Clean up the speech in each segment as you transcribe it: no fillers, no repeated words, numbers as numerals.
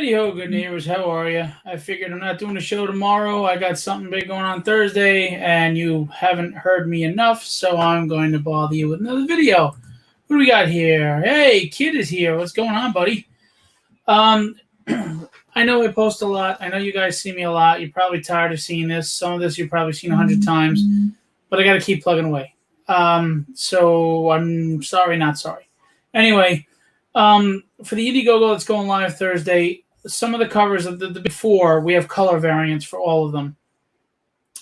Howdy ho, good neighbors. How are you? I figured I'm not doing a show tomorrow. I got something big going on Thursday, and you haven't heard me enough, so I'm going to bother you with another video. What do we got here? Hey, Kid is here. What's going on, buddy? Um, I know I post a lot. I know you guys see me a lot. You're probably tired of seeing this. Some of this you've probably seen 100 times, but I got to keep plugging away. So I'm sorry, not sorry. Anyway. For the Indiegogo that's going live Thursday, some of the covers of the before, we have color variants for all of them.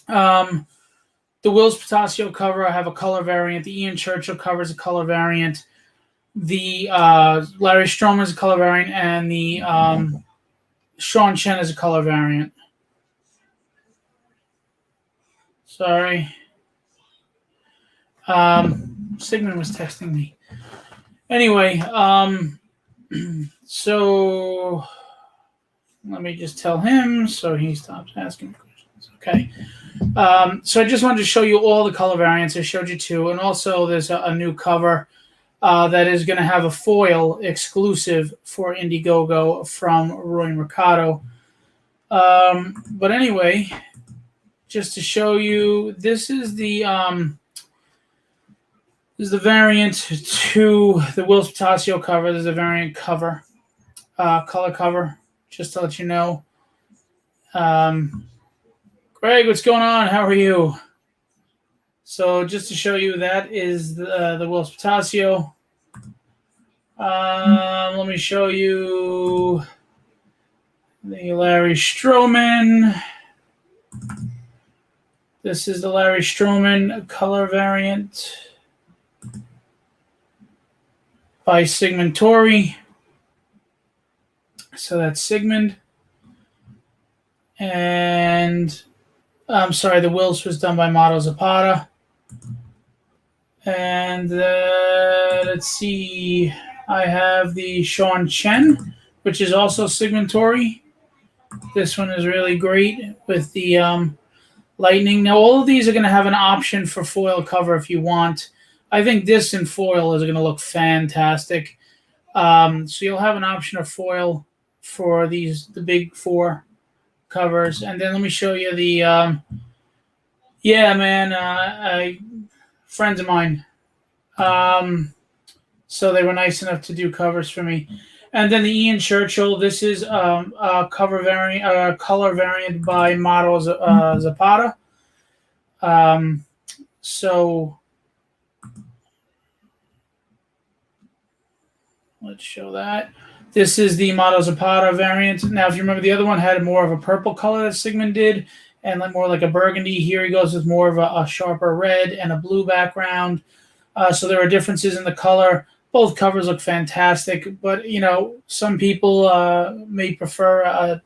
The Wills Potasio cover, I have a color variant. The Ian Churchill cover is a color variant. The Larry Stroman is a color variant, and the Sean Chen is a color variant. Sorry. Sigmund was texting me. Anyway, so let me just tell him so he stops asking questions. Okay. So I just wanted to show you all the color variants. I showed you two. And also there's a new cover that is going to have a foil exclusive for Indiegogo from Roy Mercado. But anyway, just to show you, this is the variant to the Wills Potasio cover. There's a variant cover, color cover, just to let you know. Greg, what's going on? How are you? So just to show you, that is the Wills Potasio. Let me show you the Larry Stroman. This is the Larry Stroman color variant by Sigmund Torrey. So that's Sigmund. And I'm sorry, the Wills was done by Mato Zapata. And let's see, I have the Sean Chen, which is also Sigmund Torrey. This one is really great with the lightning. Now, all of these are going to have an option for foil cover if you want. I think this in foil is going to look fantastic. So you'll have an option of foil for the big four covers. And then let me show you the, friends of mine. So they were nice enough to do covers for me. And then the Ian Churchill, this is a color variant by Mato Zapata. So let's show that. This is the Mato Zapata variant. Now, if you remember, the other one had more of a purple color that Sigmund did, and more like a burgundy. Here he goes with more of a sharper red and a blue background. So there are differences in the color. Both covers look fantastic, but, some people may prefer, a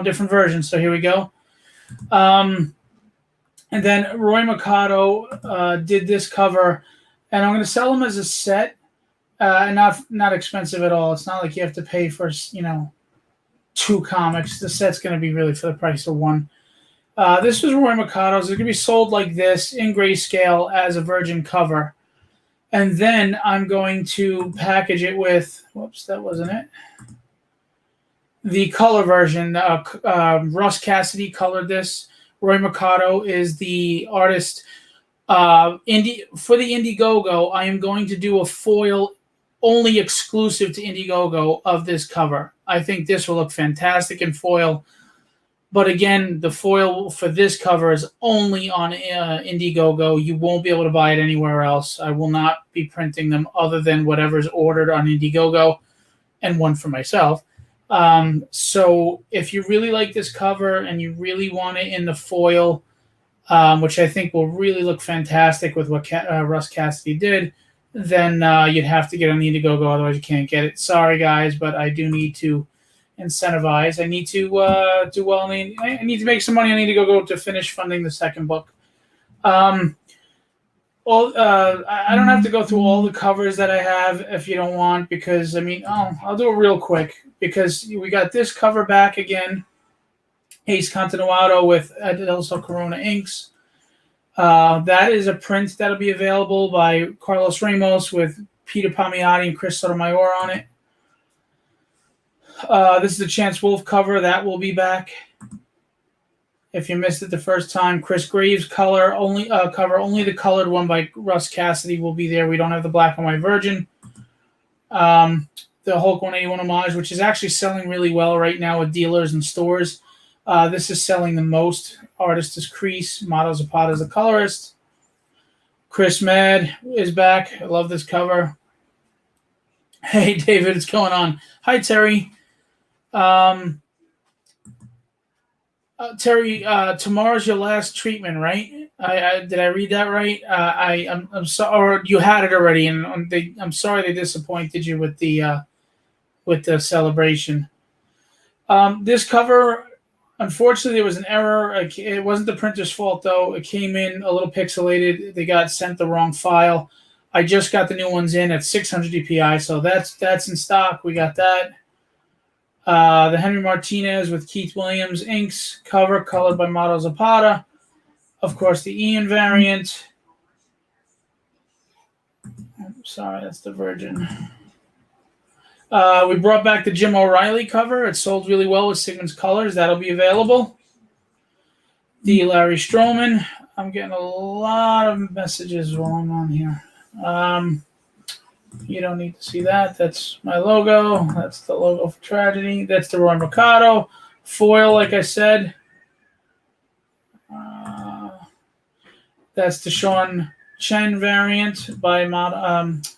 different version. So here we go. And then Roy Mercado did this cover, and I'm going to sell them as a set. And not expensive at all. It's not like you have to pay for, 2 comics. The set's going to be really for the price of 1. This was Roy Mercado's. It's going to be sold like this in grayscale as a virgin cover. And then I'm going to package it with, whoops, that wasn't it. The color version. Russ Cassidy colored this. Roy Mercado is the artist. For the Indiegogo, I am going to do a foil only exclusive to Indiegogo of this cover. I think this will look fantastic in foil. But again, the foil for this cover is only on Indiegogo. You won't be able to buy it anywhere else. I will not be printing them other than whatever's ordered on Indiegogo, and one for myself. So if you really like this cover and you really want it in the foil, which I think will really look fantastic with what Russ Cassidy did, then you'd have to get on Indiegogo, otherwise you can't get it. Sorry, guys, but I do need to incentivize. I need to do well. I need to make some money on Indiegogo to finish funding the second book. I don't have to go through all the covers that I have if you don't want, because, I'll do it real quick, because we got this cover back again. Ace Continuado with Adelso Corona inks. That is a print that'll be available by Carlos Ramos with Peter Palmiotti and Chris Sotomayor on it. This is the Chance Wolf cover. That will be back. If you missed it the first time, Chris Graves cover, only the colored one by Russ Cassidy will be there. We don't have the black and white version. The Hulk 181 homage, which is actually selling really well right now with dealers and stores. This is selling the most. Artist is Crease. Motto Zapata is the colorist. Chris Mad is back. I love this cover. Hey, David, what's going on? Hi, Terry. Terry, tomorrow's your last treatment, right? Did I read that right? I'm sorry, or you had it already, and I'm sorry they disappointed you with the celebration. This cover, unfortunately, there was an error. It wasn't the printer's fault though. It came in a little pixelated. They got sent the wrong file. I just got the new ones in at 600 dpi, so that's in stock. We got that. The Henry Martinez with Keith Williams inks cover, colored by Motto Zapata. Of course, the Ian variant. Sorry, that's the Virgin. We brought back the Jim O'Reilly cover. It sold really well with Sigmund's colors. That'll be available. The Larry Stroman. I'm getting a lot of messages while I'm on here. You don't need to see that. That's my logo. That's the logo for Tragedy. That's the Roy Mercado. Foil, like I said. That's the Sean Chen variant by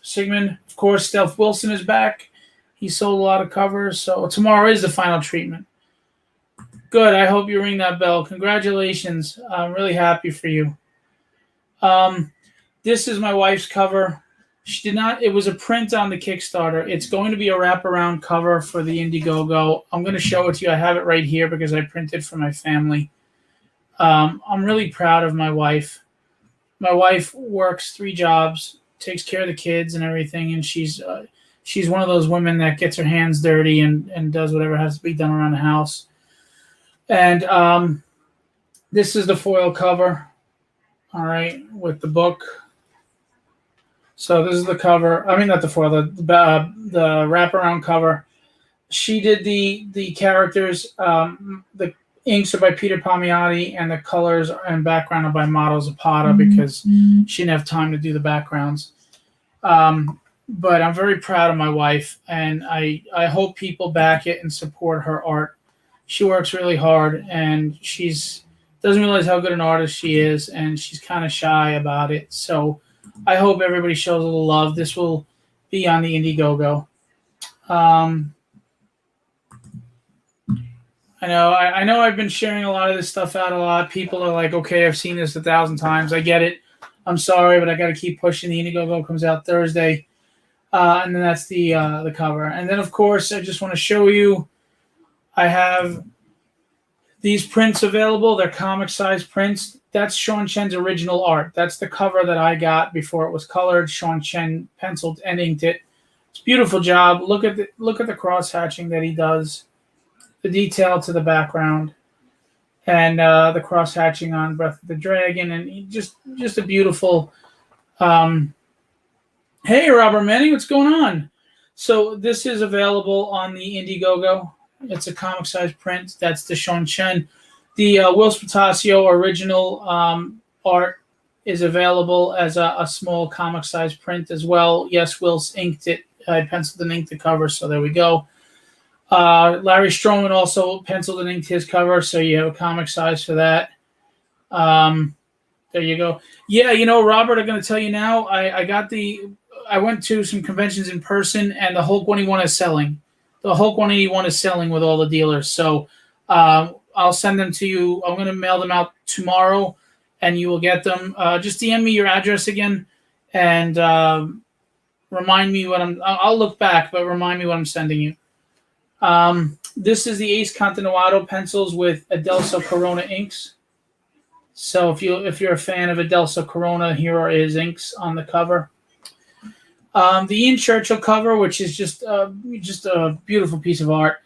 Sigmund. Of course, Stealth Wilson is back. He sold a lot of covers. So tomorrow is the final treatment. Good. I hope you ring that bell. Congratulations. I'm really happy for you. This is my wife's cover. She did not. It was a print on the Kickstarter. It's going to be a wraparound cover for the Indiegogo. I'm going to show it to you. I have it right here because I printed for my family. I'm really proud of my wife. My wife works 3 jobs, takes care of the kids and everything, and she's one of those women that gets her hands dirty and does whatever has to be done around the house. And this is the foil cover, all right, with the book. So this is the cover. I mean, not the foil, the wraparound cover. She did the characters. The inks are by Peter Palmiotti, and the colors and background are by Motto Zapata because she didn't have time to do the backgrounds. But I'm very proud of my wife, and I hope people back it and support her art. She works really hard, and doesn't realize how good an artist she is, and she's kind of shy about it. So I hope everybody shows a little love. This will be on the Indiegogo. I know I've been sharing a lot of this stuff out a lot. People are like, okay, I've seen this 1,000 times. I get it. I'm sorry, but I got to keep pushing. The Indiegogo comes out Thursday. And then that's the cover. And then, of course, I just want to show you, I have these prints available. They're comic-size prints. That's Sean Chen's original art. That's the cover that I got before it was colored. Sean Chen penciled and inked it. It's a beautiful job. Look at the cross-hatching that he does. The detail to the background. And the cross-hatching on Breath of the Dragon. And just a beautiful... Hey, Robert Manning, what's going on? So this is available on the Indiegogo. It's a comic-sized print. That's the Sean Chen. The Will Spatasio original art is available as a small comic-sized print as well. Yes, Will's inked it. I penciled and inked the cover, so there we go. Larry Stroman also penciled and inked his cover, so you have a comic size for that. There you go. Yeah, Robert, I'm going to tell you now, I went to some conventions in person, and the Hulk 181 is selling. The Hulk 181 is selling with all the dealers. So I'll send them to you. I'm going to mail them out tomorrow, and you will get them. Just DM me your address again, and remind me what I'll look back, but remind me what I'm sending you. This is the Ace Continuado pencils with Adelso Corona inks. So if you're a fan of Adelso Corona, here are his inks on the cover. The Ian Churchill cover, which is just a beautiful piece of art.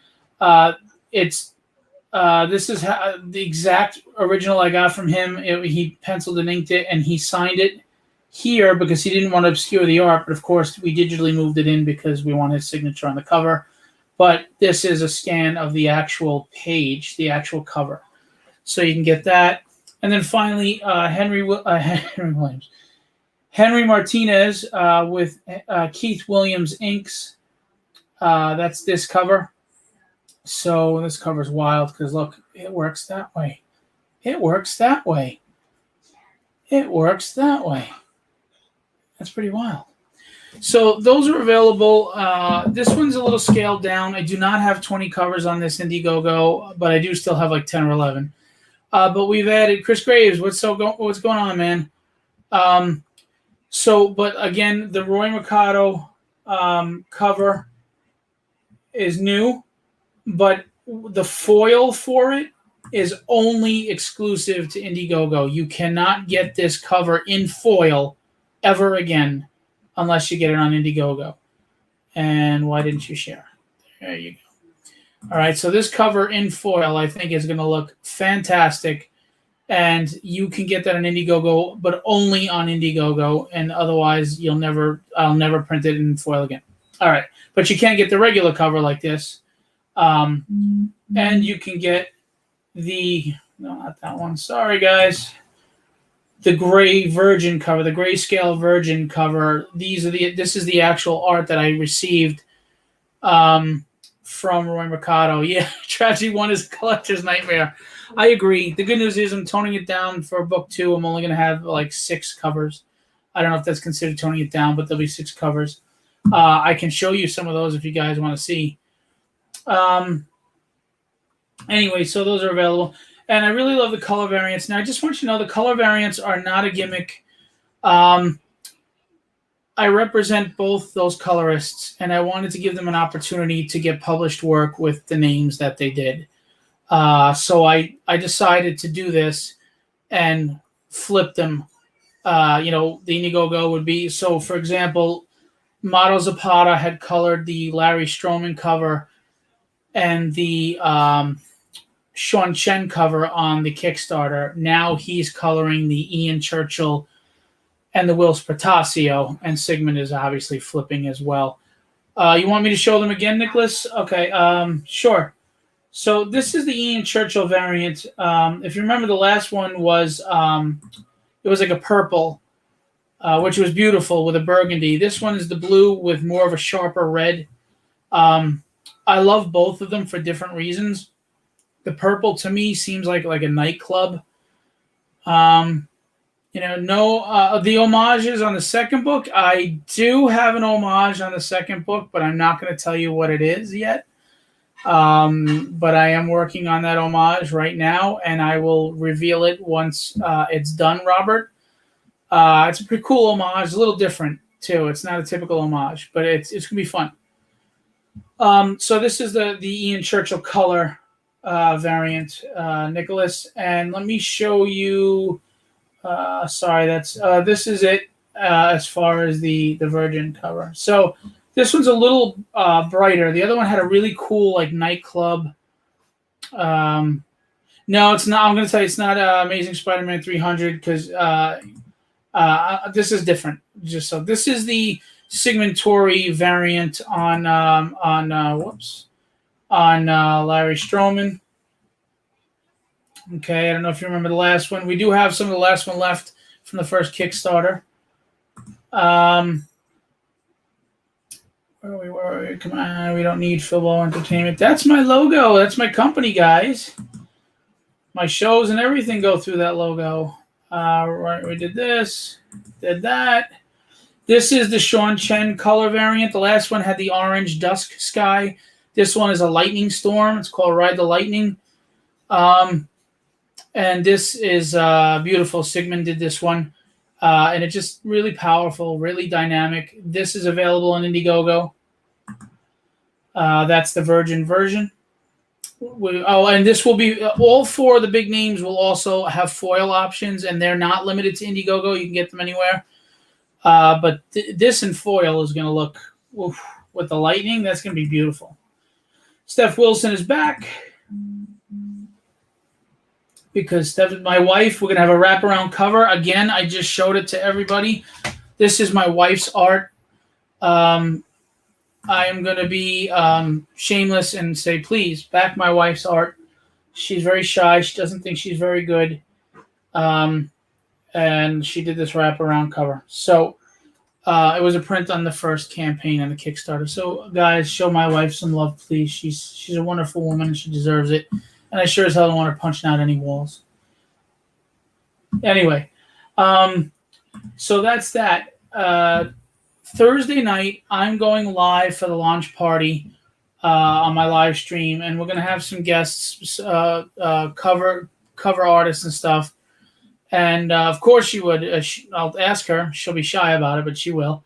This is the exact original I got from him. He penciled and inked it, and he signed it here because he didn't want to obscure the art. But of course, we digitally moved it in because we want his signature on the cover. but this is a scan of the actual page, the actual cover. So you can get that. And then finally, Henry Williams. Henry Martinez with Keith Williams inks. That's this cover. So this cover's wild because look, it works that way. It works that way. It works that way. That's pretty wild. So those are available. This one's a little scaled down. I do not have 20 covers on this Indiegogo, but I do still have like 10 or 11. But we've added Chris Graves. What's going on, man? But again, the Roy Mercado cover is new, but the foil for it is only exclusive to Indiegogo. You cannot get this cover in foil ever again unless you get it on Indiegogo. And why didn't you share? There you go. All right, so this cover in foil I think is going to look fantastic. And you can get that on Indiegogo, but only on Indiegogo, and otherwise I'll never print it in foil again. All right, but you can't get the regular cover like this. And you can get no, not that one. Sorry, guys. The gray Virgin cover, the grayscale Virgin cover. This is the actual art that I received from Roy Mercado. Yeah, Tragedy 1 is a collector's nightmare. I agree. The good news is I'm toning it down for book 2. I'm only going to have like 6 covers. I don't know if that's considered toning it down, but there'll be 6 covers. I can show you some of those if you guys want to see. Anyway, so those are available. And I really love the color variants. Now, I just want you to know the color variants are not a gimmick. I represent both those colorists, and I wanted to give them an opportunity to get published work with the names that they did. So I decided to do this and flip them. The Indiegogo would be, so for example, Mato Zapata had colored the Larry Stroman cover and the Sean Chen cover on the Kickstarter. Now he's coloring the Ian Churchill and the Whilce Portacio, and Sigmund is obviously flipping as well. You want me to show them again, Nicholas? Okay, sure. So this is the Ian Churchill variant. If you remember, the last one was it was like a purple, which was beautiful with a burgundy. This one is the blue with more of a sharper red. I love both of them for different reasons. The purple to me seems like a nightclub. The homages on the second book. I do have an homage on the second book, but I'm not going to tell you what it is yet. But I am working on that homage right now, and I will reveal it once it's done, Robert. It's a pretty cool homage. It's a little different, too. It's not a typical homage, but it's going to be fun. So this is the Ian Churchill color variant, Nicholas. And let me show you... this is it as far as the Virgin cover. So this one's a little brighter. The other one had a really cool nightclub. No, it's not. I'm going to tell you it's not Amazing Spider-Man 300 because this is different. This is the Sigmund Torrey variant on Larry Stroman. Okay, I don't know if you remember the last one. We do have some of the last one left from the first Kickstarter. Where are we? Come on, we don't need Philbo Entertainment. That's my logo. That's my company, guys. My shows and everything go through that logo. Right, we did this, did that. This is the Sean Chen color variant. The last one had the orange dusk sky. This one is a lightning storm. It's called Ride the Lightning. And this is beautiful. Sigmund did this one. And it's just really powerful, really dynamic. This is available on Indiegogo. That's the Virgin version. And this will be, all 4 of the big names will also have foil options, and they're not limited to Indiegogo. You can get them anywhere. But this in foil is going to look, with the lightning, that's going to be beautiful. Steph Wilson is back. Because my wife, we're going to have a wraparound cover. Again, I just showed it to everybody. This is my wife's art. I am going to be shameless and say, please back my wife's art. She's very shy. She doesn't think she's very good. And she did this wraparound cover. So it was a print on the first campaign on the Kickstarter. So guys, show my wife some love, please. She's a wonderful woman. She deserves it. And I sure as hell don't want her punching out any walls. Anyway, so that's that. Thursday night, I'm going live for the launch party on my live stream, and we're going to have some guests, cover artists and stuff. And of course she would. I'll ask her. She'll be shy about it, but she will.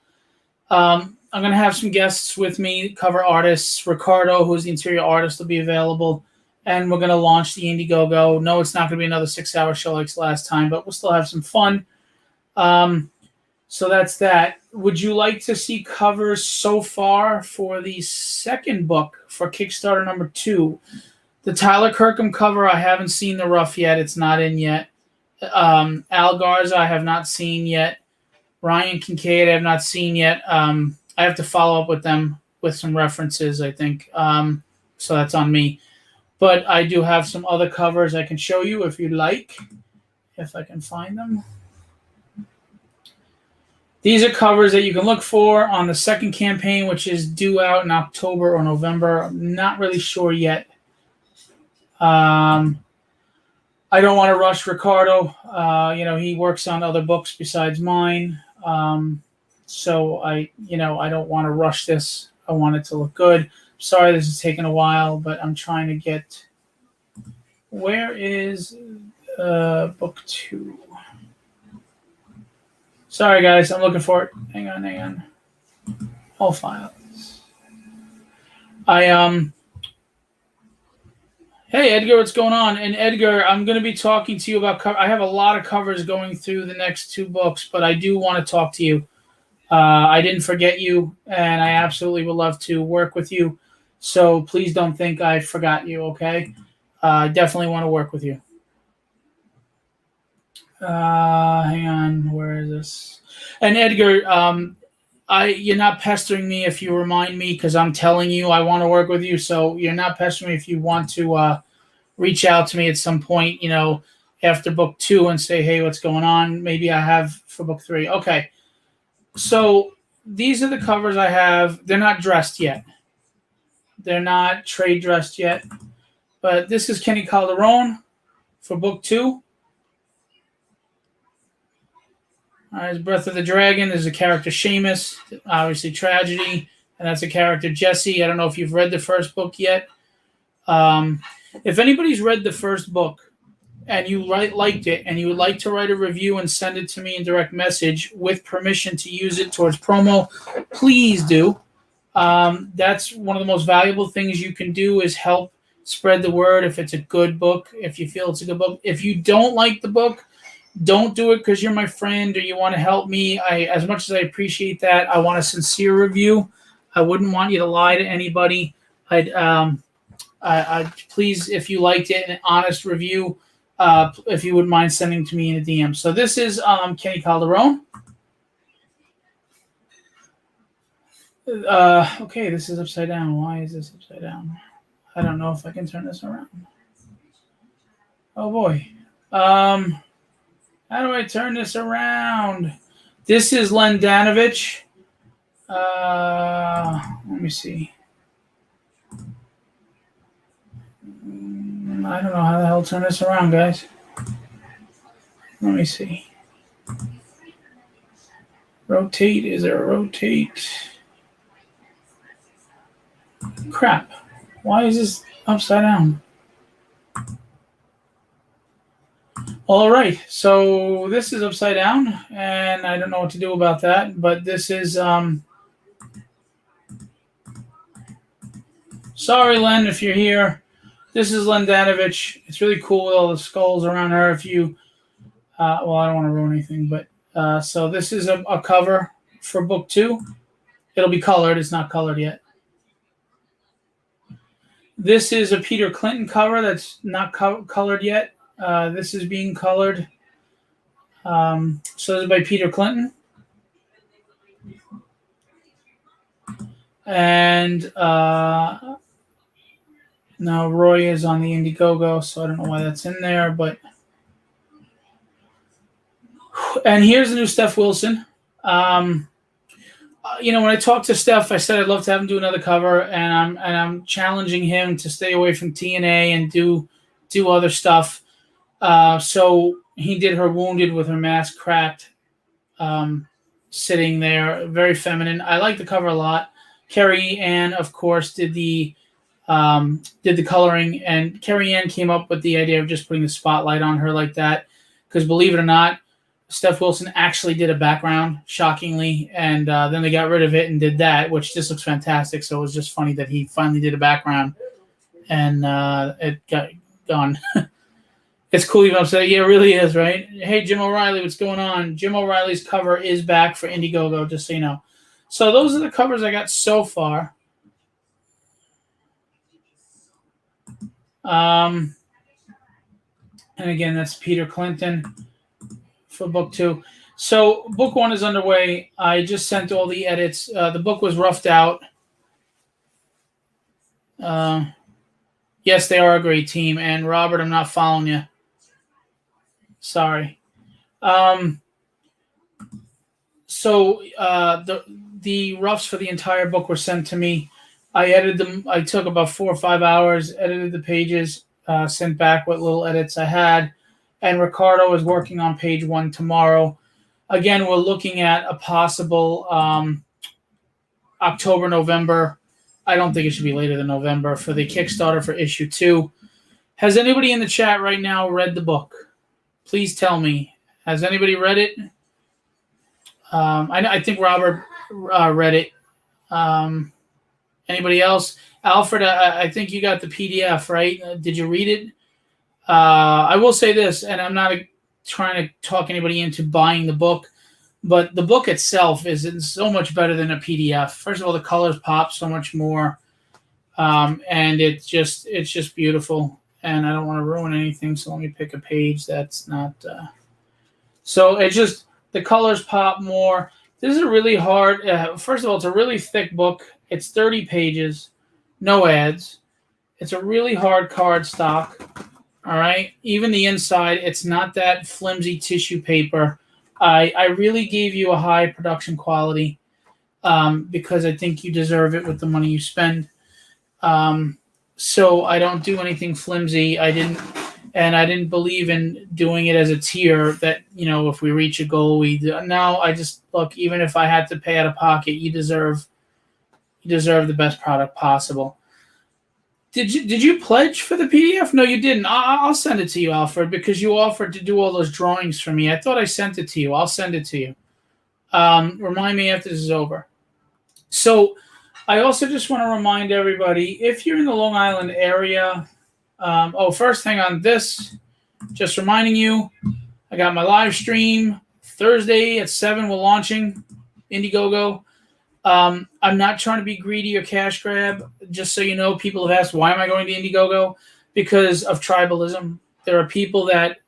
I'm going to have some guests with me, cover artists. Ricardo, who's the interior artist, will be available. And we're going to launch the Indiegogo. No, it's not going to be another 6-hour show like last time, but we'll still have some fun. So that's that. Would you like to see covers so far for the second book for Kickstarter number 2? The Tyler Kirkham cover, I haven't seen the rough yet. It's not in yet. Al Garza, I have not seen yet. Ryan Kincaid, I have not seen yet. I have to follow up with them with some references, I think. So that's on me. But I do have some other covers I can show you if you'd like, if I can find them. These are covers that you can look for on the second campaign, which is due out in October or November. I'm not really sure yet. I don't want to rush Ricardo. He works on other books besides mine. So I don't want to rush this. I want it to look good. Sorry this is taking a while, but I'm trying to get. Where is book 2? Sorry guys, I'm looking for it. Hang on. All files. Hey, Edgar, what's going on? And Edgar, I'm going to be talking to you about I have a lot of covers going through the next 2 books, but I do want to talk to you. I didn't forget you, and I absolutely would love to work with you. So please don't think I forgot you, okay? I definitely want to work with you. Hang on, where is this? And Edgar, you're not pestering me if you remind me, because I'm telling you I want to work with you. So you're not pestering me if you want to reach out to me at some point, after book 2 and say, hey, what's going on? Maybe I have for book 3. Okay. So these are the covers I have. They're not dressed yet. They're not trade dressed yet. But this is Kenny Calderon for book 2. There's Breath of the Dragon. There's a character Seamus, obviously tragedy, and that's a character Jesse. I don't know if you've read the first book yet. If anybody's read the first book and you liked it and you would like to write a review and send it to me in direct message with permission to use it towards promo, please do. That's one of the most valuable things you can do is help spread the word if it's a good book, if you feel it's a good book. If you don't like the book, don't do it because you're my friend or you want to help me. As much as I appreciate that, I want a sincere review. I wouldn't want you to lie to anybody. I'd please, if you liked it, an honest review, if you wouldn't mind sending to me in a DM. So this is Kenny Calderon. Okay, this is upside down. Why is this upside down? I don't know if I can turn this around. Oh boy. How do I turn this around? This is Len Danovich. Let me see. I don't know how the hell to turn this around, guys. Let me see. Rotate. Is there a rotate? Crap. Why is this upside down? All right, so this is upside down, and I don't know what to do about that, but this is, sorry, Len, if you're here. This is Len Danovich. It's really cool with all the skulls around her. If you, well, I don't want to ruin anything, but, so this is a cover for book 2. It'll be colored. It's not colored yet. This is a Peter Clinton cover that's not colored yet. This is being colored. So this is by Peter Clinton. And now Roy is on the Indiegogo, so I don't know why that's in there. But and here's the new Steph Wilson. When I talked to Steph, I said I'd love to have him do another cover, and I'm challenging him to stay away from TNA and do other stuff. So he did her wounded with her mask cracked, sitting there, very feminine. I like the cover a lot. Carrie Ann, of course, did the coloring, and Carrie Ann came up with the idea of just putting the spotlight on her like that, because believe it or not, Steph Wilson actually did a background, shockingly, and then they got rid of it and did that, which just looks fantastic. So it was just funny that he finally did a background, and it got gone. It's cool even upset. Yeah, it really is, right? Hey, Jim O'Reilly, what's going on? Jim O'Reilly's cover is back for Indiegogo, just so you know. So those are the covers I got so far. And again, that's Peter Clinton for book 2. So book 1 is underway. I just sent all the edits. The book was roughed out. Yes, they are a great team. And Robert, I'm not following you. Sorry. So the roughs for the entire book were sent to me. I edited them. I took about 4 or 5 hours, edited the pages, sent back what little edits I had. And Ricardo is working on page 1 tomorrow. Again, we're looking at a possible October, November. I don't think it should be later than November for the Kickstarter for issue 2. Has anybody in the chat right now read the book? Please tell me. Has anybody read it? I think Robert read it. Anybody else? Alfred, I think you got the PDF, right? Did you read it? I will say this, and I'm not trying to talk anybody into buying the book, but the book itself is so much better than a PDF. First of all, the colors pop so much more, and it's just beautiful. And I don't want to ruin anything, so let me pick a page that's not. So it's just the colors pop more. This is a really hard. First of all, it's a really thick book. It's 30 pages, no ads. It's a really hard cardstock. All right. Even the inside, it's not that flimsy tissue paper. I really gave you a high production quality because I think you deserve it with the money you spend. So I don't do anything flimsy. I didn't believe in doing it as a tier that, if we reach a goal, no, I just look, even if I had to pay out of pocket, you deserve the best product possible. Did you pledge for the PDF? No, you didn't. I'll send it to you, Alfred, because you offered to do all those drawings for me. I thought I sent it to you. I'll send it to you. Remind me after this is over. So I also just want to remind everybody, if you're in the Long Island area, first thing on this, just reminding you, I got my live stream Thursday at 7. We're launching Indiegogo. I'm not trying to be greedy or cash grab. Just so you know, people have asked, why am I going to Indiegogo? Because of tribalism. There are people that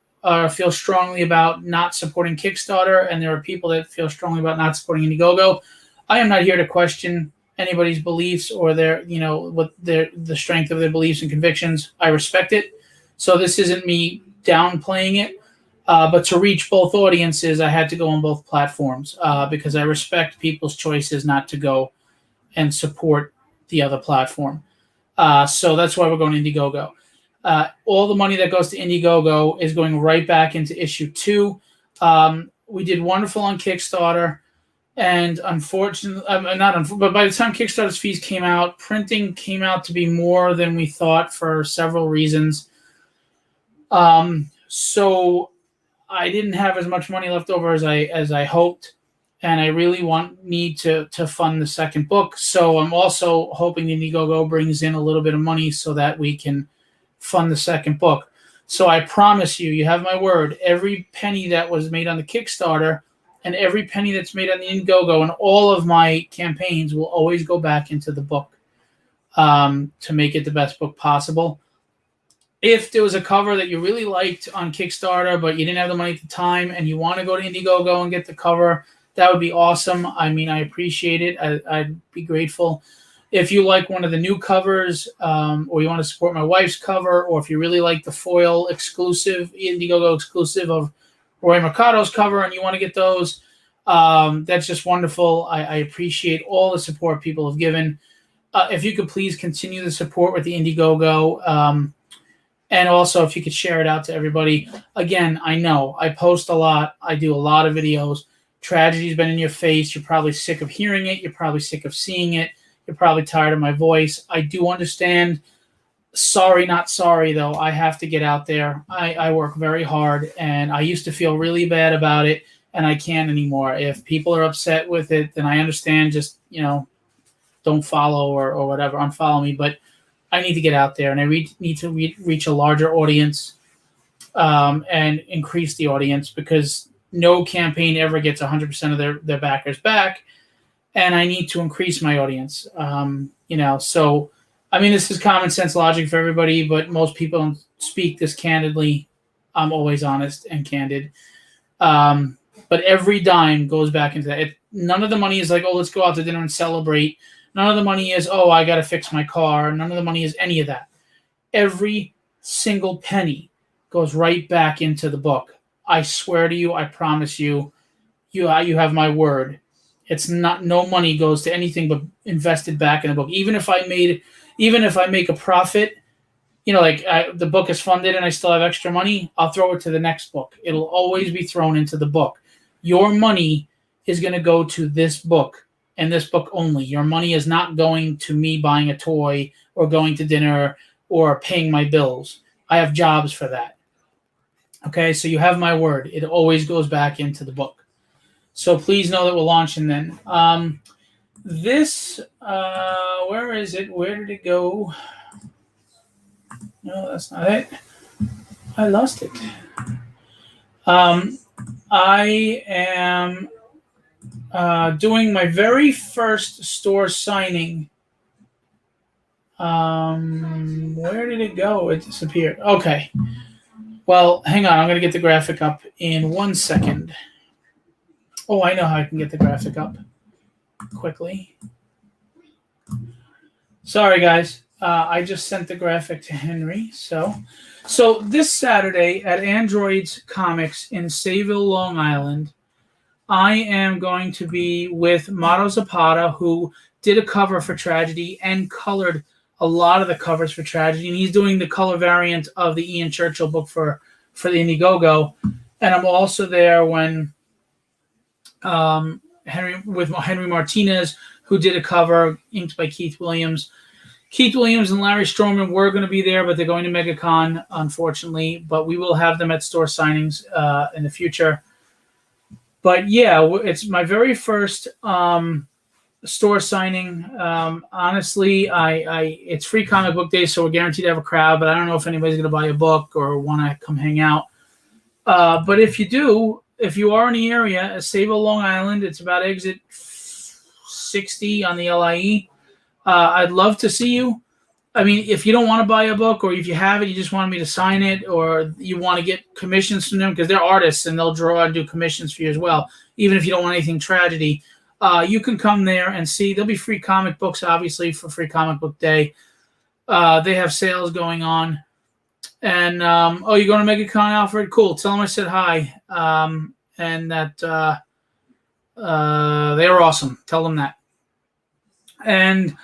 feel strongly about not supporting Kickstarter, and there are people that feel strongly about not supporting Indiegogo. I am not here to question anybody's beliefs or the strength of their beliefs and convictions. I respect it. So this isn't me downplaying it. But to reach both audiences, I had to go on both platforms because I respect people's choices not to go and support the other platform. So that's why we're going to Indiegogo. All the money that goes to Indiegogo is going right back into issue 2. We did wonderful on Kickstarter. And unfortunately, but by the time Kickstarter's fees came out, printing came out to be more than we thought for several reasons. So I didn't have as much money left over as I hoped, and I really need to fund the second book. So I'm also hoping Indiegogo brings in a little bit of money so that we can fund the second book. So I promise you have my word, every penny that was made on the Kickstarter and every penny that's made on the Indiegogo and all of my campaigns will always go back into the book to make it the best book possible. If there was a cover that you really liked on Kickstarter, but you didn't have the money at the time and you want to go to Indiegogo and get the cover, that would be awesome. I mean, I appreciate it. I'd be grateful. If you like one of the new covers, or you want to support my wife's cover, or if you really like the foil exclusive, Indiegogo exclusive of Roy Mercado's cover, and you want to get those, that's just wonderful. I appreciate all the support people have given. If you could please continue the support with the Indiegogo, and also if you could share it out to everybody. Again, I know I post a lot. I do a lot of videos. Tragedy's been in your face. You're probably sick of hearing it. You're probably sick of seeing it. You're probably tired of my voice. I do understand. Sorry, not sorry, though. I have to get out there. I work very hard, and I used to feel really bad about it, and I can't anymore. If people are upset with it, then I understand. Just, don't follow or whatever. Unfollow me. But I need to get out there, and I need to reach a larger audience, and increase the audience, because no campaign ever gets 100% of their backers back, and I need to increase my audience. So, I mean, this is common sense logic for everybody, but most people don't speak this candidly. I'm always honest and candid. But every dime goes back into that. None of the money is like, oh, let's go out to dinner and celebrate. None of the money is, oh, I got to fix my car. None of the money is any of that. Every single penny goes right back into the book. I swear to you, I promise you, you have my word. It's not, no money goes to anything but invested back in the book. Even if I make a profit, the book is funded and I still have extra money, I'll throw it to the next book. It'll always be thrown into the book. Your money is going to go to this book and this book only. Your money is not going to me buying a toy or going to dinner or paying my bills. I have jobs for that. Okay, so you have my word. It always goes back into the book. So please know that we're launching then. Where is it? Where did it go? No, that's not it. I lost it. I am doing my very first store signing. Where did it go? It disappeared. Okay. Well, hang on. I'm going to get the graphic up in 1 second. Oh, I know how I can get the graphic up quickly. Sorry, guys. I just sent the graphic to Henry. So this Saturday at Androids Comics in Sayville, Long Island, I am going to be with Mato Zapata, who did a cover for Tragedy and colored a lot of the covers for Tragedy, and he's doing the color variant of the Ian Churchill book for the Indiegogo. And I'm also there when Henry Martinez, who did a cover inked by Keith Williams. Keith Williams and Larry Stroman were going to be there, but they're going to MegaCon, unfortunately. But we will have them at store signings in the future. But yeah, it's my very first store signing. Honestly, it's free comic book day, so we're guaranteed to have a crowd. But I don't know if anybody's going to buy a book or want to come hang out. But if you do, if you are in the area, Sayville, Long Island, it's about exit 60 on the LIE. I'd love to see you. I mean, if you don't want to buy a book, or if you have it, you just want me to sign it, or you want to get commissions from them, because they're artists and they'll draw and do commissions for you as well, even if you don't want anything Tragedy, you can come there and see. There'll be free comic books, obviously, for Free Comic Book Day. They have sales going on. And, you're going to MegaCon, Alfred? Cool. Tell them I said hi, and that they were awesome. Tell them that. And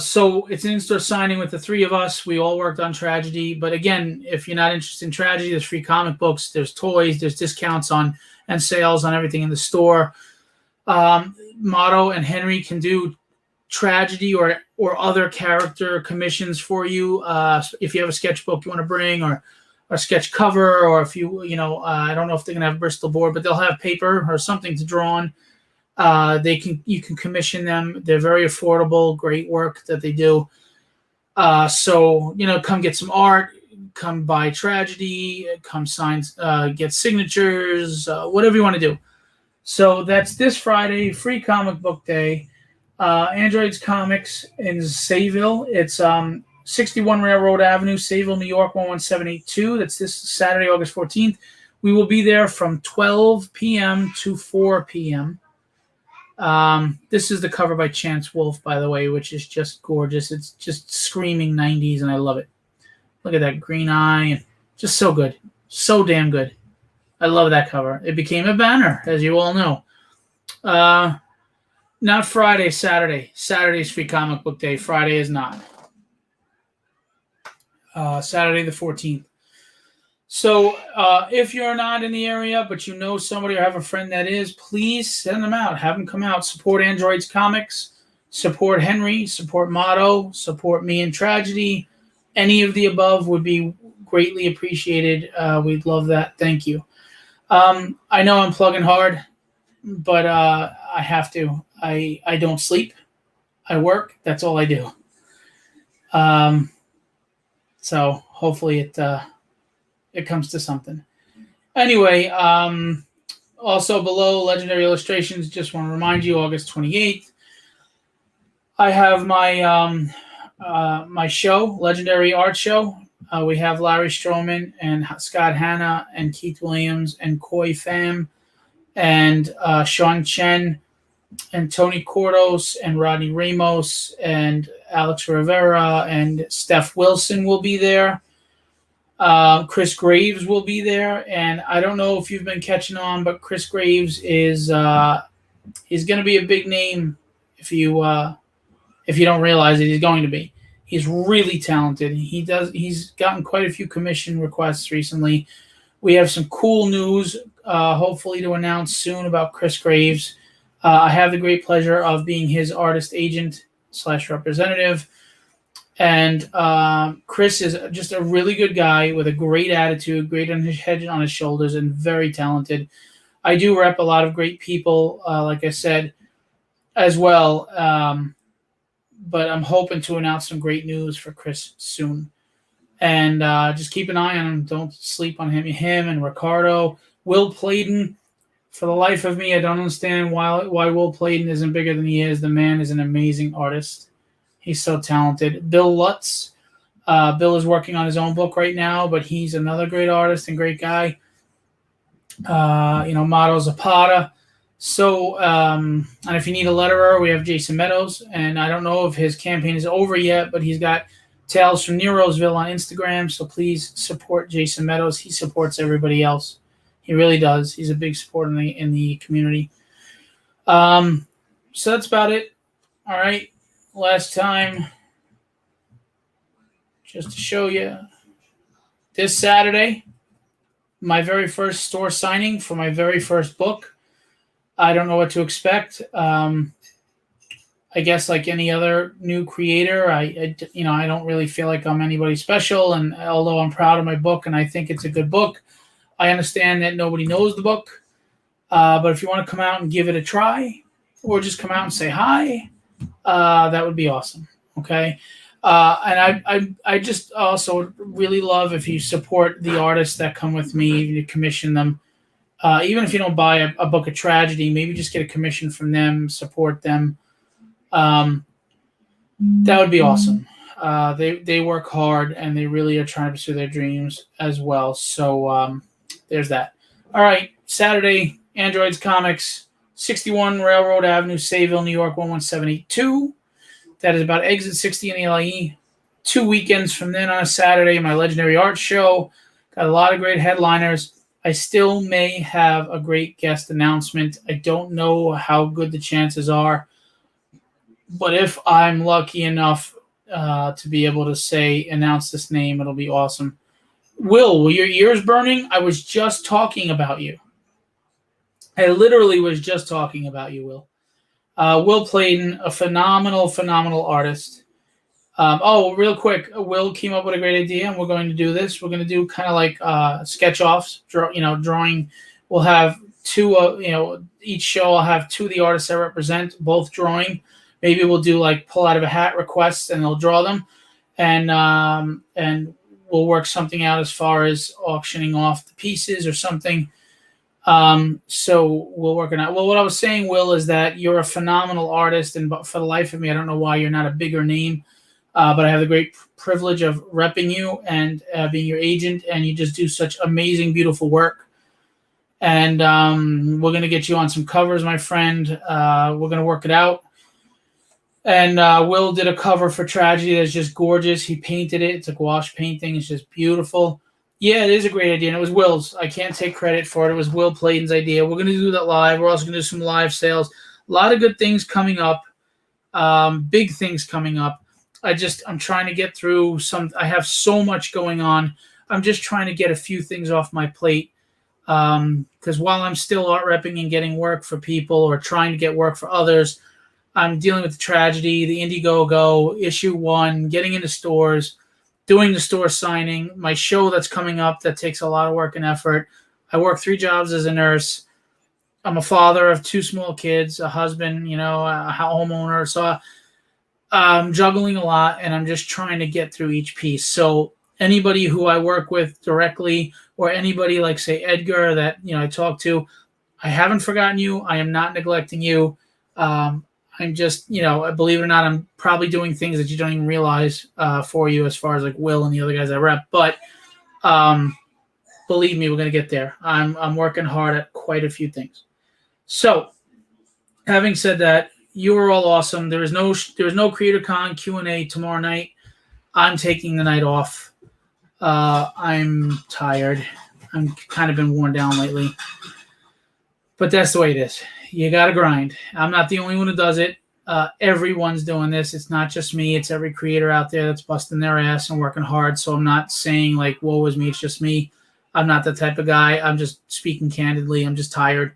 so it's an in-store signing with the three of us. We all worked on Tragedy. But again, if you're not interested in Tragedy, there's free comic books, there's toys, there's discounts on and sales on everything in the store. Mato and Henry can do Tragedy or other character commissions for you. If you have a sketchbook you want to bring, or a sketch cover, or if you I don't know if they're going to have Bristol board, but they'll have paper or something to draw on. You can commission them. They're very affordable, great work that they do. So come get some art, come buy Tragedy, come sign, get signatures, whatever you want to do. So that's this Friday, Free Comic Book Day. Androids Comics in Sayville. It's 61 Railroad Avenue, Sayville, New York, 11782. That's this Saturday, August 14th. We will be there from 12 p.m. to 4 p.m. This is the cover by Chance Wolf, by the way, which is just gorgeous. It's just screaming 90s, and I love it. Look at that green eye, and just so good. So damn good. I love that cover. It became a banner, as you all know. Not Friday, Saturday. Saturday's free comic book day. Friday is not. Saturday the 14th. So if you're not in the area, but you know somebody or have a friend that is, please send them out. Have them come out. Support Androids Comics. Support Henry. Support Motto. Support Me in Tragedy. Any of the above would be greatly appreciated. We'd love that. Thank you. I know I'm plugging hard, but I have to. I don't sleep. I work. That's all I do. So hopefully it comes to something. Anyway, also below Legendary Illustrations, just want to remind you, August 28th, I have my my show, Legendary Art Show. We have Larry Stroman and Scott Hanna and Keith Williams and Koi Pham and Sean Chen and Tony Cordos and Rodney Ramos and Alex Rivera and Steph Wilson will be there. Chris Graves will be there, and I don't know if you've been catching on, but Chris Graves is he's going to be a big name if you don't realize it. He's going to be. He's really talented. He's gotten quite a few commission requests recently. We have some cool news, hopefully to announce soon about Chris Graves. I have the great pleasure of being his artist agent / representative. And Chris is just a really good guy with a great attitude, great on his head, on his shoulders, and very talented. I do rep a lot of great people, like I said, as well. But I'm hoping to announce some great news for Chris soon. And just keep an eye on him. Don't sleep on him. Him and Ricardo. Will Playden. For the life of me, I don't understand why Will Playden isn't bigger than he is. The man is an amazing artist. He's so talented. Bill Lutz. Bill is working on his own book right now, but he's another great artist and great guy. Motto Zapata. So, and if you need a letterer, we have Jason Meadows. And I don't know if his campaign is over yet, but he's got Tales from Nerosville on Instagram. So please support Jason Meadows. He supports everybody else. He really does. He's a big supporter in the community. So that's about it. All right. Last time, just to show you, this Saturday, my very first store signing for my very first book. I don't know what to expect. I guess like any other new creator, I don't really feel like I'm anybody special. And although I'm proud of my book and I think it's a good book, I understand that nobody knows the book. But if you want to come out and give it a try, or just come out and say hi, that would be awesome. Okay. And I just also really love if you support the artists that come with me, you commission them. Even if you don't buy a book of tragedy, maybe just get a commission from them, support them. That would be awesome. They work hard and they really are trying to pursue their dreams as well. So there's that. All right, Saturday, Androids Comics, 61 Railroad Avenue, Sayville, New York, 11782. That is about exit 60 in LIE. 2 weekends from then on a Saturday, my Legendary Art Show. Got a lot of great headliners. I still may have a great guest announcement. I don't know how good the chances are. But if I'm lucky enough to be able to announce this name, it'll be awesome. Will, were your ears burning? I was just talking about you. I literally was just talking about you, Will. Will Playden, a phenomenal artist. Real quick, Will came up with a great idea, and we're going to do this. We're going to do kind of like sketch-offs, drawing. We'll have two, each show I'll have two of the artists I represent, both drawing. Maybe we'll do like pull out of a hat requests, and they'll draw them. And we'll work something out as far as auctioning off the pieces or something. So we'll work it out. Well, what I was saying, Will, is that you're a phenomenal artist, and for the life of me, I don't know why you're not a bigger name, but I have the great privilege of repping you and being your agent, and you just do such amazing, beautiful work. And we're going to get you on some covers, my friend. We're going to work it out. And Will did a cover for Tragedy that's just gorgeous. He painted it. It's a gouache painting. It's just beautiful. Yeah, it is a great idea, and it was Will's. I can't take credit for it. It was Will Playton's idea. We're going to do that live. We're also going to do some live sales. A lot of good things coming up, big things coming up. I'm trying to get through some. I have so much going on. I'm just trying to get a few things off my plate. Because while I'm still art repping and getting work for people or trying to get work for others, I'm dealing with the Tragedy, the Indiegogo, issue 1, getting into stores, doing the store signing, my show that's coming up that takes a lot of work and effort. I work 3 jobs as a nurse. I'm a father of 2 small kids, a husband, a homeowner. So I'm juggling a lot, and I'm just trying to get through each piece. So anybody who I work with directly, or anybody like, say, Edgar that I talk to, I haven't forgotten you. I am not neglecting you. I'm just, believe it or not, I'm probably doing things that you don't even realize for you, as far as like Will and the other guys I rep. But believe me, we're going to get there. I'm working hard at quite a few things. So, having said that, you are all awesome. There is no CreatorCon Q&A tomorrow night. I'm taking the night off. I'm tired. I'm kind of been worn down lately. But that's the way it is. You got to grind. I'm not the only one who does it. Everyone's doing this. It's not just me. It's every creator out there that's busting their ass and working hard. So I'm not saying like, woe is me. It's just me. I'm not that type of guy. I'm just speaking candidly. I'm just tired.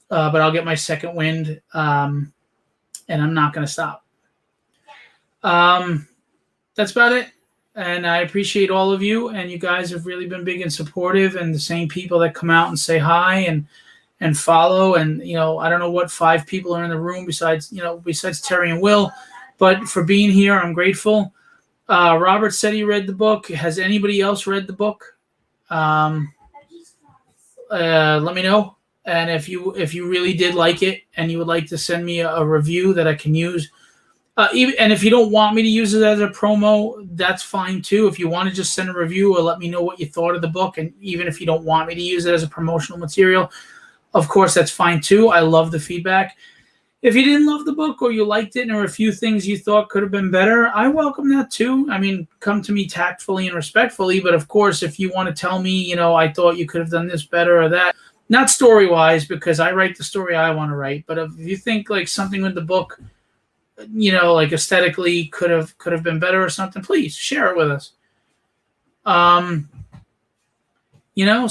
But I'll get my second wind. And I'm not going to stop. That's about it. And I appreciate all of you. And you guys have really been big and supportive, and the same people that come out and say hi and follow. And, I don't know what 5 people are in the room besides Terry and Will, but for being here, I'm grateful. Robert said he read the book. Has anybody else read the book? Let me know. And if you really did like it and you would like to send me a review that I can use, and if you don't want me to use it as a promo, that's fine too. If you want to just send a review or let me know what you thought of the book, and even if you don't want me to use it as a promotional material, of course, that's fine too. I love the feedback. If you didn't love the book or you liked it and there were a few things you thought could have been better, I welcome that too. I mean, come to me tactfully and respectfully. But of course, if you want to tell me, I thought you could have done this better or that, not story-wise, because I write the story I want to write. But if you think like something with the book, like aesthetically could have been better or something, please share it with us.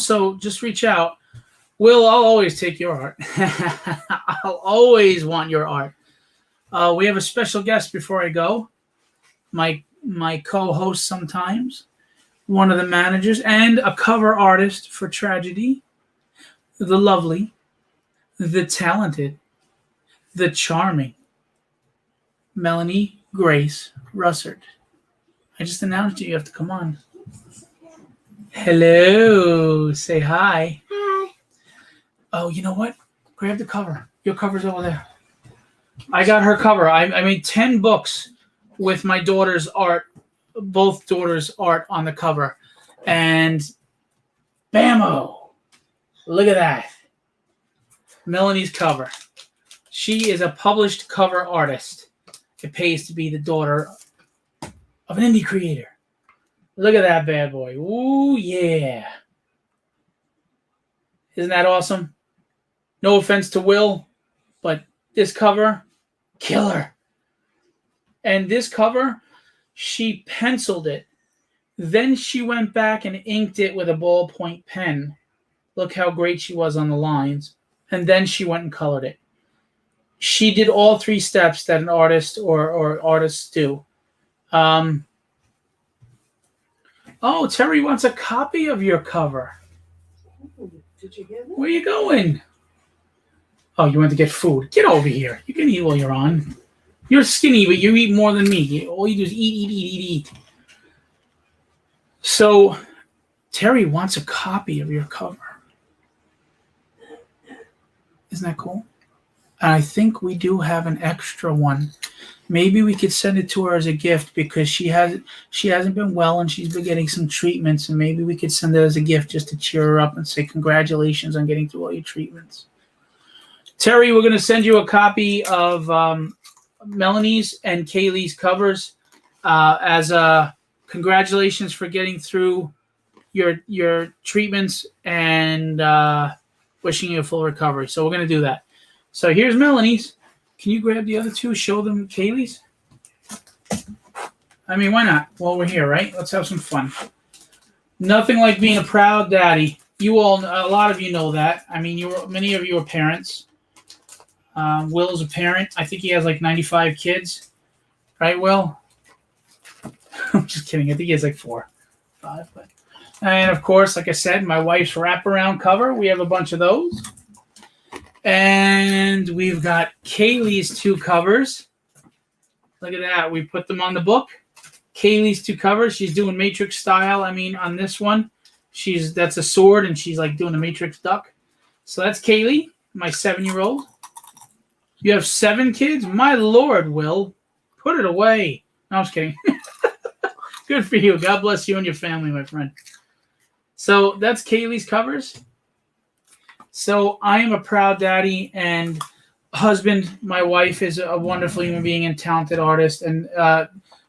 So just reach out. Will, I'll always take your art. I'll always want your art. We have a special guest before I go. My co-host sometimes, one of the managers, and a cover artist for Tragedy, the lovely, the talented, the charming Melanie Grace Russert. I just announced you have to come on. Hello. Say hi. Hi. Oh, you know what? Grab the cover. Your cover's over there. I got her cover. I made 10 books with my daughter's art, both daughters' art on the cover. And bammo. Look at that. Melanie's cover. She is a published cover artist. It pays to be the daughter of an indie creator. Look at that bad boy. Ooh, yeah. Isn't that awesome? No offense to Will, but this cover, killer. And this cover, she penciled it. Then she went back and inked it with a ballpoint pen. Look how great she was on the lines. And then she went and colored it. She did all 3 steps that an artist or artists do. Oh, Terry wants a copy of your cover. Did you get it? Where are you going? Oh, you went to get food. Get over here. You can eat while you're on. You're skinny, but you eat more than me. All you do is eat. So, Terry wants a copy of your cover. Isn't that cool? And I think we do have an extra one. Maybe we could send it to her as a gift because she hasn't been well and she's been getting some treatments, and maybe we could send it as a gift just to cheer her up and say congratulations on getting through all your treatments. Terry, we're going to send you a copy of Melanie's and Kaylee's covers as congratulations for getting through your treatments and wishing you a full recovery. So we're going to do that. So here's Melanie's. Can you grab the other two? Show them Kaylee's. I mean, why not? While we're here, right? Let's have some fun. Nothing like being a proud daddy. You all, a lot of you know that. I mean, many of you are parents. Will is a parent. I think he has like 95 kids, right, Will? I'm just kidding. I think he has like 4, 5. But. And of course, like I said, my wife's wraparound cover. We have a bunch of those. And we've got Kaylee's 2 covers. Look at that. We put them on the book. Kaylee's 2 covers. She's doing Matrix style. I mean, on this one, that's a sword, and she's like doing a Matrix duck. So that's Kaylee, my 7-year-old. You have 7 kids? My Lord, Will. Put it away. No, I'm just kidding. Good for you. God bless you and your family, my friend. So that's Kaylee's covers. So I am a proud daddy and husband. My wife is a wonderful human being and talented artist. And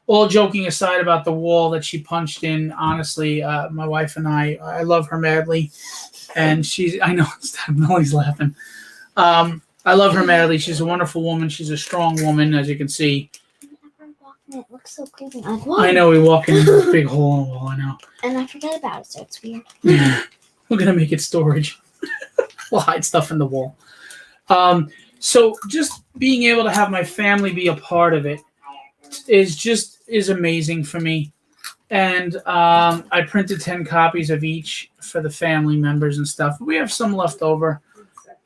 all joking aside about the wall that she punched in, honestly, my wife and I love her madly. And I know, Millie's laughing. I love her madly. She's a wonderful woman. She's a strong woman, as you can see. It looks so creepy. I know, we walk in a big hole in the wall, I know. And I forget about it, so it's weird. We're going to make it storage. We'll hide stuff in the wall. So just being able to have my family be a part of it is amazing for me. And I printed 10 copies of each for the family members and stuff. We have some left over.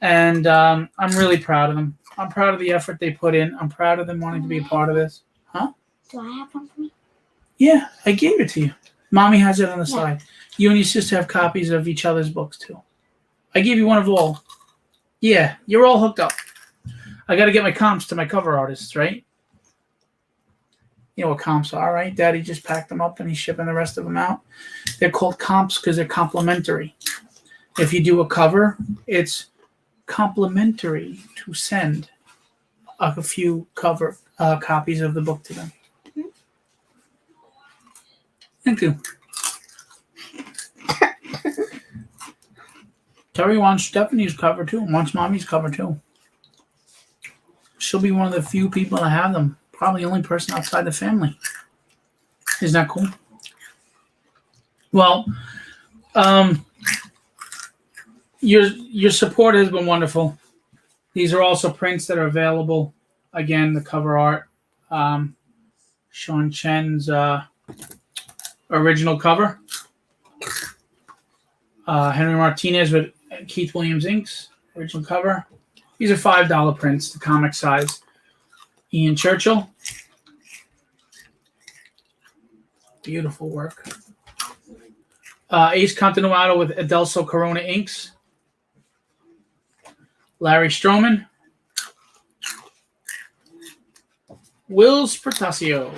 And I'm really proud of them. I'm proud of the effort they put in. I'm proud of them wanting to be a part of this. Huh? Do I have one for me? Yeah, I gave it to you. Mommy has it on the side. You and your sister have copies of each other's books, too. I gave you one of all. Yeah, you're all hooked up. I got to get my comps to my cover artists, right? You know what comps are, right? Daddy just packed them up and he's shipping the rest of them out. They're called comps because they're complimentary. If you do a cover, it's complimentary to send a few cover copies of the book to them. Thank you. Terry wants Stephanie's cover too. Wants Mommy's cover too. She'll be one of the few people that have them. Probably the only person outside the family. Isn't that cool? Well, your support has been wonderful. These are also prints that are available. Again, the cover art. Sean Chen's original cover. Henry Martinez with Keith Williams inks, original cover. These are $5 prints, the comic size. Ian Churchill. Beautiful work. Ace Continuado with Adelso Corona inks. Larry Stroman. Will Spertasio.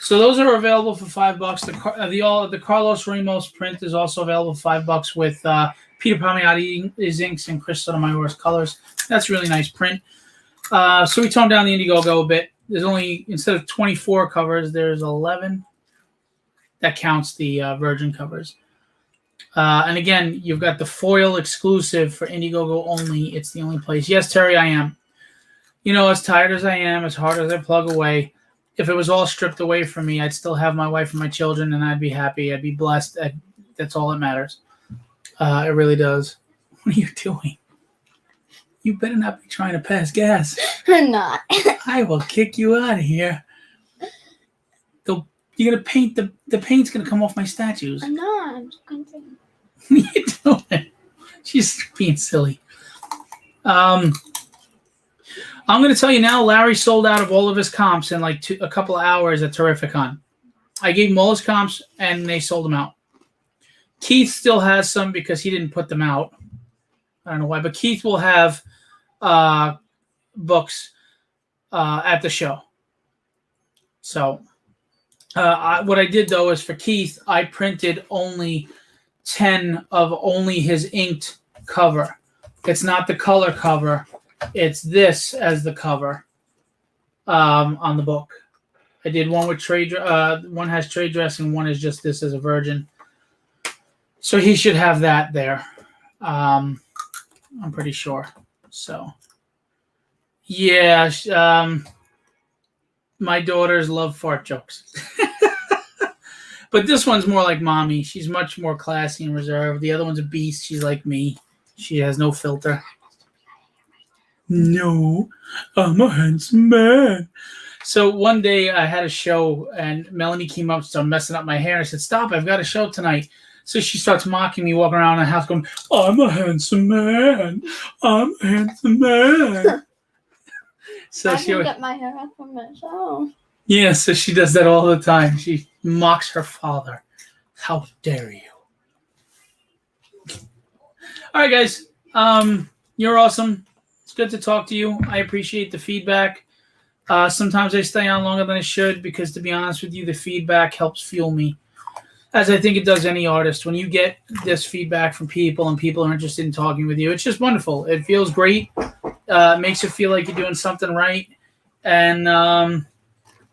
So those are available for $5. The Carlos Ramos print is also available for $5 with Peter Palmiotti's inks and Chris Sotomayor's colors. That's a really nice print. So we toned down the Indiegogo a bit. There's only, instead of 24 covers, there's 11. That counts the Virgin covers. And again, you've got the foil exclusive for Indiegogo only. It's the only place. Yes, Terry, I am. You know, as tired as I am, as hard as I plug away, if it was all stripped away from me, I'd still have my wife and my children, and I'd be happy. I'd be blessed. That's all that matters. It really does. What are you doing? You better not be trying to pass gas. I'm not. I will kick you out of here. You're going to paint, the paint's going to come off my statues. I'm not. I'm just going to. What are you doing? She's being silly. I'm going to tell you now, Larry sold out of all of his comps in like a couple of hours at Terrificon. I gave him all his comps, and they sold them out. Keith still has some because he didn't put them out. I don't know why, but Keith will have books at the show. So what I did, though, is for Keith, I printed only 10 of only his inked cover. It's not the color cover. It's this as the cover on the book. I did one with trade. One has trade dress, and one is just this as a virgin. So he should have that there. I'm pretty sure. So, yeah. My daughters love fart jokes. But this one's more like mommy. She's much more classy and reserved. The other one's a beast. She's like me. She has no filter. No, I'm a handsome man. So one day I had a show and Melanie came up, started messing up my hair. I said, stop, I've got a show tonight. So she starts mocking me, walking around the house going, I'm a handsome man. I'm a handsome man. So I she can get my hair up from myself. Yeah, so she does that all the time. She mocks her father. How dare you? All right, guys. You're awesome. It's good to talk to you. I appreciate the feedback. Sometimes I stay on longer than I should because, to be honest with you, the feedback helps fuel me, as I think it does any artist. When you get this feedback from people and people are interested in talking with you, it's just wonderful. It feels great. It makes you feel like you're doing something right. And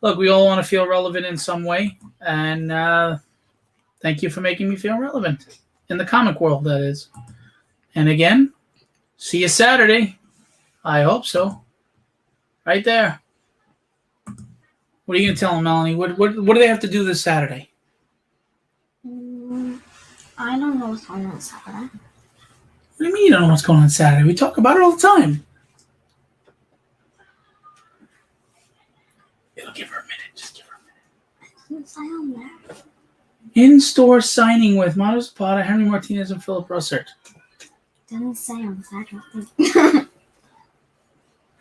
look, we all want to feel relevant in some way. And thank you for making me feel relevant in the comic world, that is. And again, see you Saturday. I hope so. Right there. What are you going to tell them, Melanie? What do they have to do this Saturday? I don't know what's going on Saturday. What do you mean you don't know what's going on Saturday? We talk about it all the time. It'll give her a minute. Just give her a minute. It doesn't say on there. In-store signing with Mano Zapata, Henry Martinez, and Philip Russert. It doesn't say on Saturday.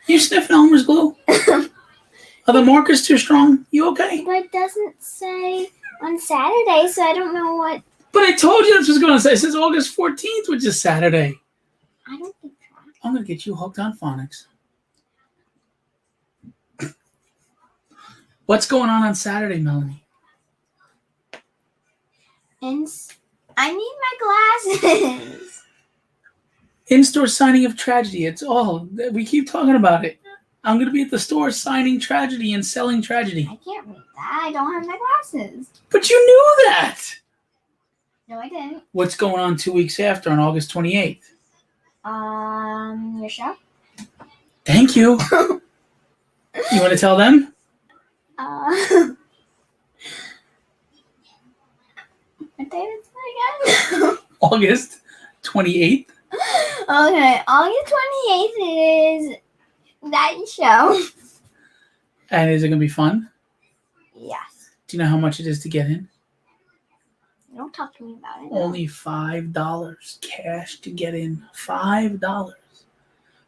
You sniffing Elmer's glue? Are the markers too strong? You okay? But it doesn't say on Saturday, so I don't know what. But I told you this was going to say. It says August 14th, which is Saturday. I don't think track. I'm going to get you hooked on phonics. What's going on Saturday, Melanie? I need my glasses. In-store signing of Tragedy. It's all. We keep talking about it. I'm going to be at the store signing Tragedy and selling Tragedy. I can't read that. I don't have my glasses. But you knew that. No, I didn't. What's going on 2 weeks after on August 28th? Your show? Thank you. You want to tell them? What day is it again? August 28th. Okay, August 28th is that show. And is it going to be fun? Yes. Do you know how much it is to get in? Don't talk to me about it. Only $5 cash to get in. $5.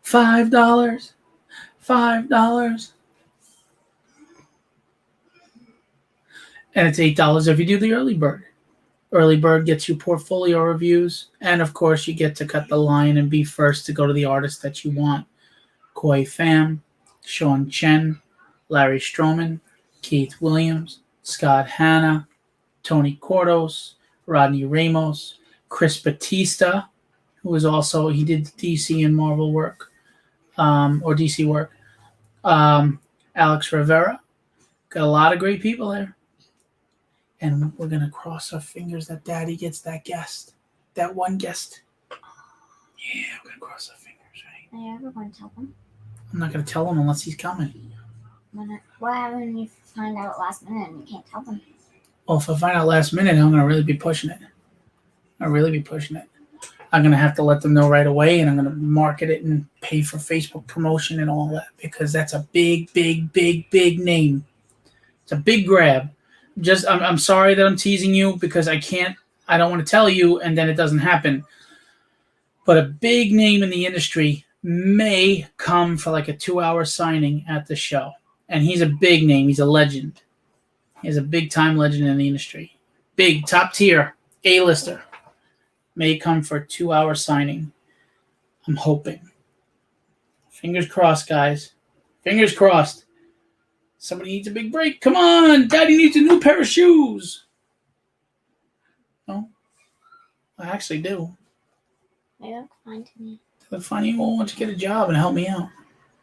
$5. $5. And it's $8 if you do the early bird. Early bird gets you portfolio reviews. And, of course, you get to cut the line and be first to go to the artist that you want. Koi Pham, Sean Chen, Larry Stroman, Keith Williams, Scott Hanna, Tony Cordos, Rodney Ramos, Chris Batista, who was also, he did DC and Marvel work, or DC work, Alex Rivera. Got a lot of great people there. And we're going to cross our fingers that Daddy gets that guest, that one guest. Yeah, we're going to cross our fingers, right? Are you ever going to tell them? I'm not going to tell him unless he's coming. What happens when you find out last minute and you can't tell them? Well, if I find out last minute, I'm going to really be pushing it. I'm going to have to let them know right away, and I'm going to market it and pay for Facebook promotion and all that, because that's a big, big, big, big name. It's a big grab. I'm sorry that I'm teasing you because I don't want to tell you and then it doesn't happen. But a big name in the industry may come for like a 2-hour signing at the show. And he's a big name. He's a legend. He's a big-time legend in the industry. Big, top-tier, A-lister. May come for a 2-hour signing. I'm hoping. Fingers crossed, guys. Fingers crossed. Somebody needs a big break. Come on. Daddy needs a new pair of shoes. No? I actually do. They look fine to me. They look fine. Well, why don't you get a job and help me out?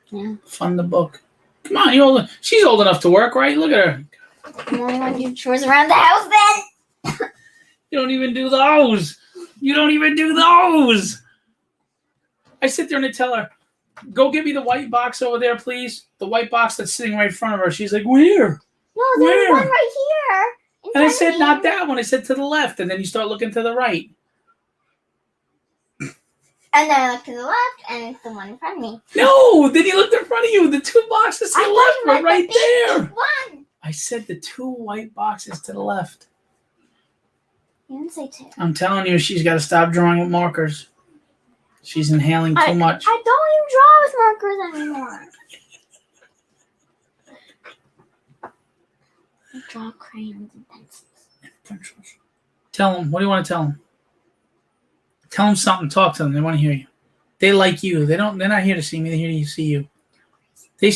Yeah. Fund the book. Come on. She's old enough to work, right? Look at her. I'm the only one do chores around the house then. You don't even do those. You don't even do those. I sit there and I tell her, go get me the white box over there, please. The white box that's sitting right in front of her. She's like, where? No, there's Where? one right here. in And I front of said, me. not that one. I said to the left. And then you start looking to the right. And then I look to the left, and it's the one in front of me. No, then you looked in front of you. The two boxes to the left I were right there. One. I said the two white boxes to the left. You didn't say two. I'm telling you, she's got to stop drawing with markers. She's inhaling too much. I don't even draw with markers anymore. I draw crayons and pencils. Tell them. What do you want to tell them? Tell them something. Talk to them. They want to hear you. They like you. They're not here to see me. They're here to see you. Do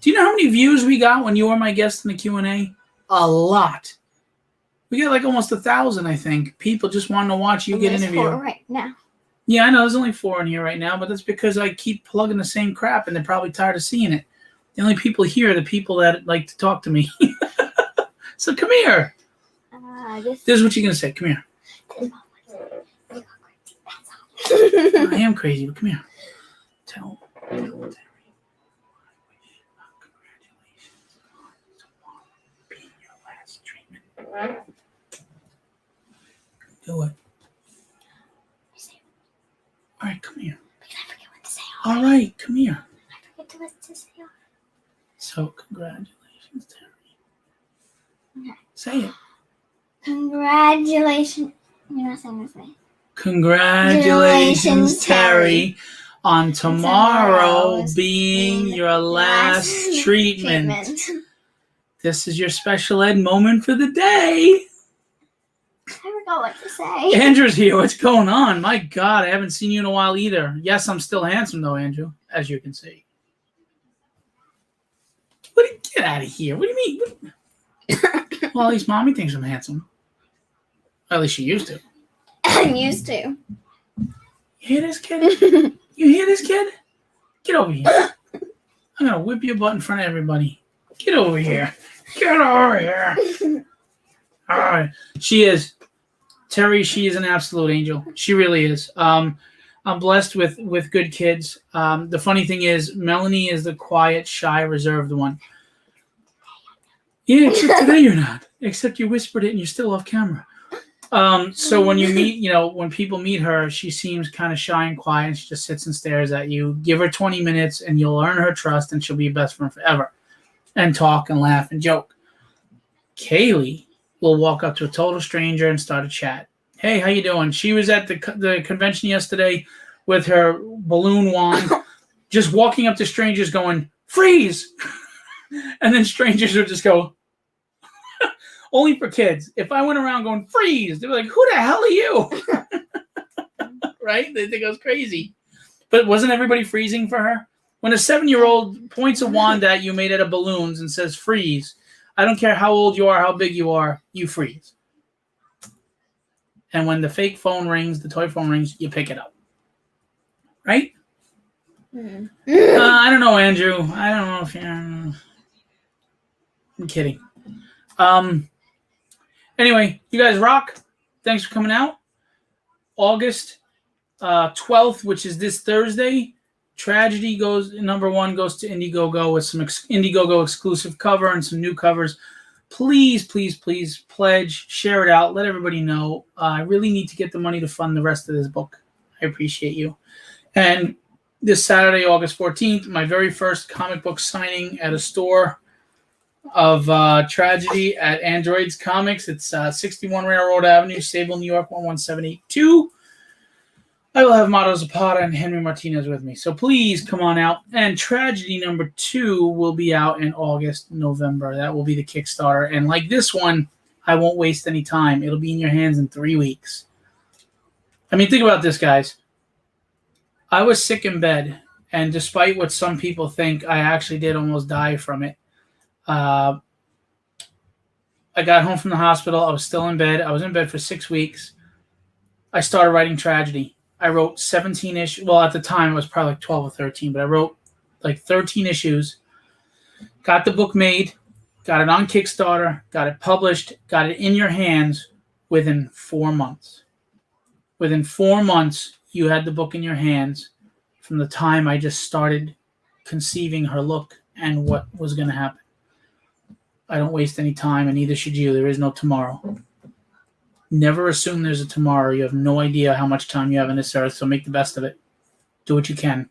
you know how many views we got when you were my guest in the Q&A? A lot. We got like almost 1,000, I think. People just wanting to watch you get interviewed. 4 right now. Yeah, I know. There's only 4 in here right now, but that's because I keep plugging the same crap, and they're probably tired of seeing it. The only people here are the people that like to talk to me. So come here. This is what you're going to say. Come here. I am crazy, but come here. Tell Terry, congratulations on tomorrow being your last treatment. Do it. All right, come here. Because I forget what to say. All right, come here. I forget what to say. So, congratulations, Terry. Okay. Say it. Congratulations. You're not saying this way. Congratulations, Terry, on tomorrow Tomorrow's being your last treatment. This is your special ed moment for the day. I forgot what to say. Andrew's here. What's going on? My God, I haven't seen you in a while either. Yes, I'm still handsome though, Andrew, as you can see. Get out of here. What do you mean? Well, at least Mommy thinks I'm handsome. At least she used to. I'm used to. You hear this, kid? You hear this, kid? Get over here. I'm going to whip your butt in front of everybody. Get over here. Get over here. All right. She is. Terry, she is an absolute angel. She really is. I'm blessed with good kids. The funny thing is, Melanie is the quiet, shy, reserved one. Yeah, except today you're not. Except you whispered it and you're still off camera. So when you meet, when people meet her, she seems kind of shy and quiet, and she just sits and stares at you. Give her 20 minutes and you'll earn her trust, and she'll be your best friend forever. And talk and laugh and joke. Kaylee will walk up to a total stranger and start a chat. Hey, how you doing? She was at the convention yesterday with her balloon wand, just walking up to strangers going, freeze! And then strangers would just go, only for kids. If I went around going, freeze, they'd be like, who the hell are you? Right? They think I was crazy. But wasn't everybody freezing for her? When a 7-year-old points a wand at you made out of balloons and says, freeze, I don't care how old you are, how big you are, you freeze. And when the fake phone rings, the toy phone rings, you pick it up. Right? I don't know, Andrew. I don't know if you're... I'm kidding. Anyway, you guys rock. Thanks for coming out. August 12th, which is this Thursday, Tragedy #1 goes to Indiegogo with some Indiegogo exclusive cover and some new covers. Please, please, please pledge, share it out, let everybody know. I really need to get the money to fund the rest of this book. I appreciate you. And this Saturday, August 14th, my very first comic book signing at a store of Tragedy at Androids Comics. It's 61 Railroad Avenue, Sable, New York, 11782. I will have Mato Zapata and Henry Martinez with me. So please come on out. And Tragedy #2 will be out in August, November. That will be the Kickstarter. And like this one, I won't waste any time. It'll be in your hands in 3 weeks. I mean, think about this, guys. I was sick in bed, And despite what some people think, I actually did almost die from it. I got home from the hospital. I was still in bed. I was in bed for 6 weeks. I started writing tragedy. I wrote 17 issues. Well, at the time, it was probably like 12 or 13, but I wrote like 13 issues. Got the book made, got it on Kickstarter, got it published, got it in your hands within 4 months. Within 4 months, you had the book in your hands from the time I just started conceiving her look and what was going to happen. I don't waste any time, and neither should you. There is no tomorrow. Never assume there's a tomorrow. You have no idea how much time you have on this earth, so make the best of it. Do what you can.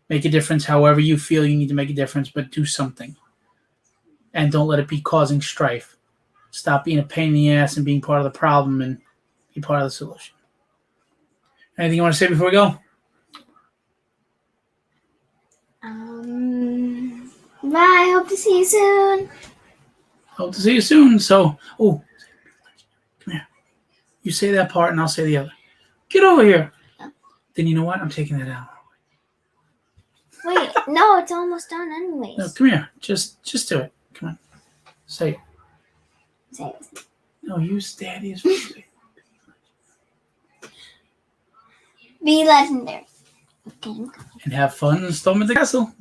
Make a difference however you feel you need to make a difference, but do something. And don't let it be causing strife. Stop being a pain in the ass and being part of the problem and be part of the solution. Anything you want to say before we go? Bye. Hope to see you soon. Hope to see you soon. So, come here. You say that part and I'll say the other. Get over here. Yeah. Then you know what? I'm taking that out. Wait, no, it's almost done anyways. No, come here. Just do it. Come on. Say it. Say it. No, use daddy as Be legendary. Okay. and have fun and storm at the castle.